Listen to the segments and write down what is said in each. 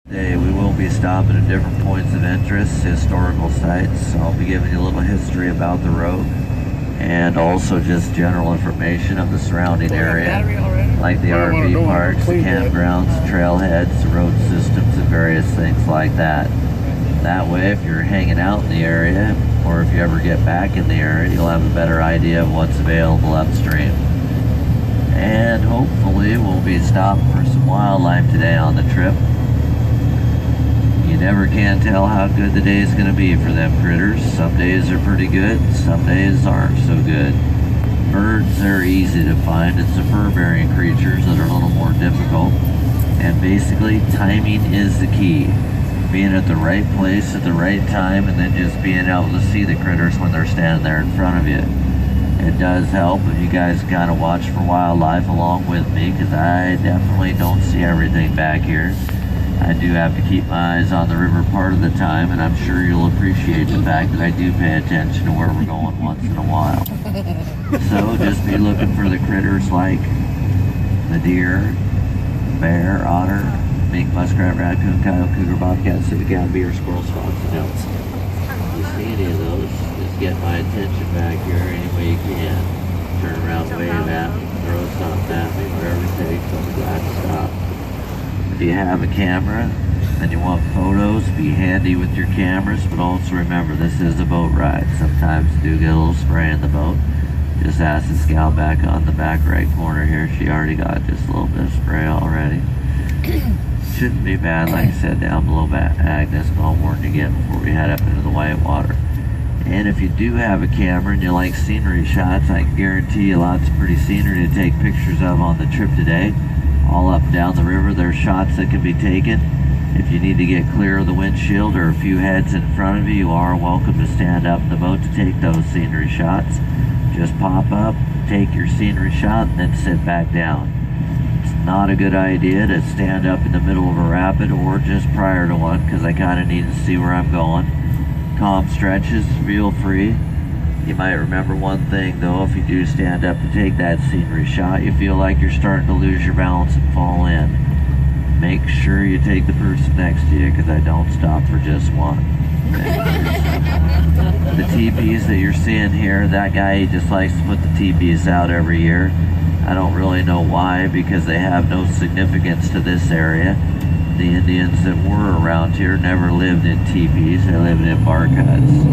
Today we will be stopping at different points of interest, historical sites. I'll be giving you a little history about the road and also just general information of the surrounding area, like the RV parks, the campgrounds, the trailheads, the road systems, and various things like that. That way, if you're hanging out in the area, or if you ever get back in the area, you'll have a better idea of what's available upstream. And hopefully we'll be stopping for some wildlife today on the trip. You never can tell how good the day is going to be for them critters. Some days are pretty good, some days aren't so good. Birds are easy to find. It's the fur-bearing creatures that are a little more difficult. And basically, timing is the key. Being at the right place at the right time, and then just being able to see the critters when they're standing there in front of you. It does help if you guys kind of watch for wildlife along with me, because I definitely don't see everything back here. I do have to keep my eyes on the river part of the time, and I'm sure you'll appreciate the fact that I do pay attention to where we're going once in a while. So just be looking for the critters like the deer, bear, otter, mink, muskrat, raccoon, coyote, cougar, bobcat, civet cat, beaver, squirrel, fox, and elk. If you see any of those, just get my attention back here any way you can. Turn around, wave at me, throw something at me, whatever it takes, I'll be glad to stop. If you have a camera and you want photos, be handy with your cameras, but also remember this is a boat ride. Sometimes you do get a little spray in the boat. Just ask the scout back on the back right corner here. She already got just a little bit of spray already. Shouldn't be bad, like I said, down below Agnes, but I'll warn you again before we head up into the whitewater. And if you do have a camera and you like scenery shots, I can guarantee you lots of pretty scenery to take pictures of on the trip today. All up and down the river, there are shots that can be taken. If you need to get clear of the windshield or a few heads in front of you, you are welcome to stand up in the boat to take those scenery shots. Just pop up, take your scenery shot, and then sit back down. It's not a good idea to stand up in the middle of a rapid or just prior to one, because I kind of need to see where I'm going. Calm stretches, feel free. You might remember one thing though, if you do stand up to take that scenery shot, you feel like you're starting to lose your balance and fall in. Make sure you take the person next to you, because I don't stop for just one. The teepees that you're seeing here, that guy, he just likes to put the teepees out every year. I don't really know why, because they have no significance to this area. The Indians that were around here never lived in teepees, they lived in bark huts.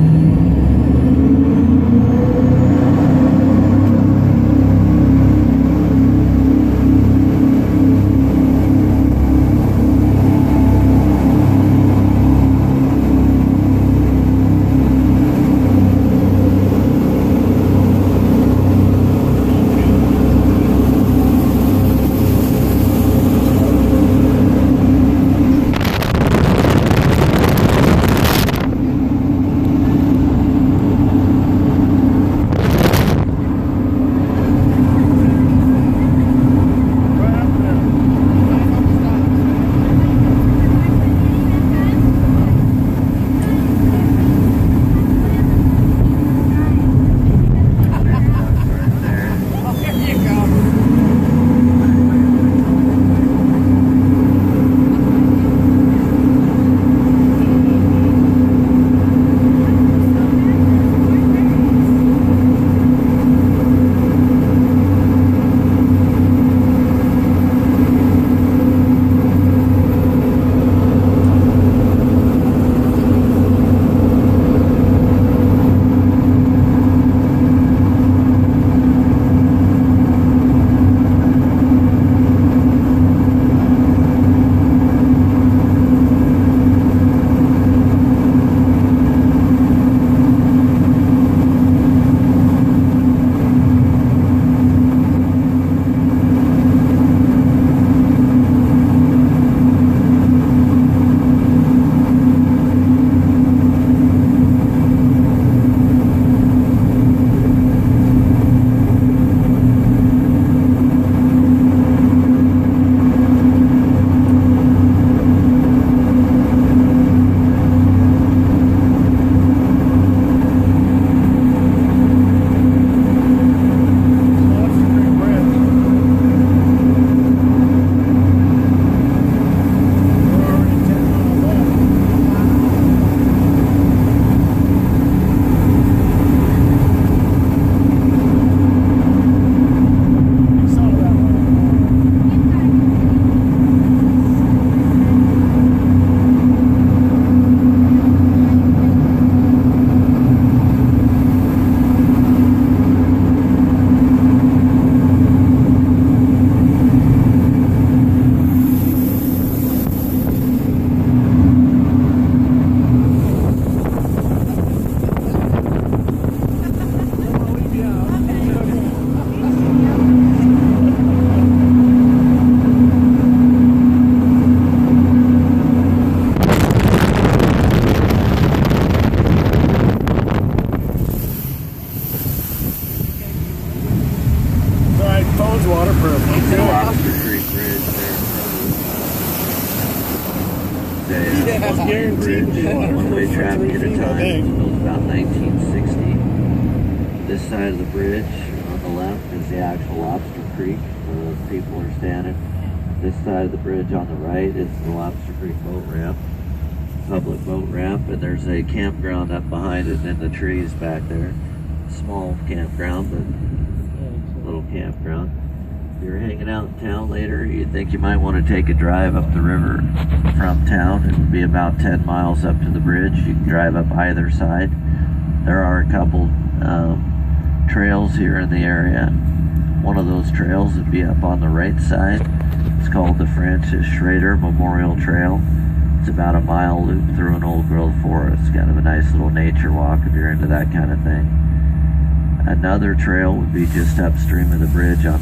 One-way traffic at a time. It was built about 1960. This side of the bridge on the left is the actual Lobster Creek where people are standing. This side of the bridge on the right is the Lobster Creek boat ramp, public boat ramp, and there's a campground up behind it in the trees back there. Small campground, but little campground. If you're hanging out in town later, you think you might want to take a drive up the river from town. It would be about 10 miles up to the bridge. You can drive up either side. There are a couple trails here in the area. One of those trails would be up on the right side. It's called the Francis Schrader Memorial Trail. It's about a mile loop through an old growth forest. Kind of a nice little nature walk if you're into that kind of thing. Another trail would be just upstream of the bridge on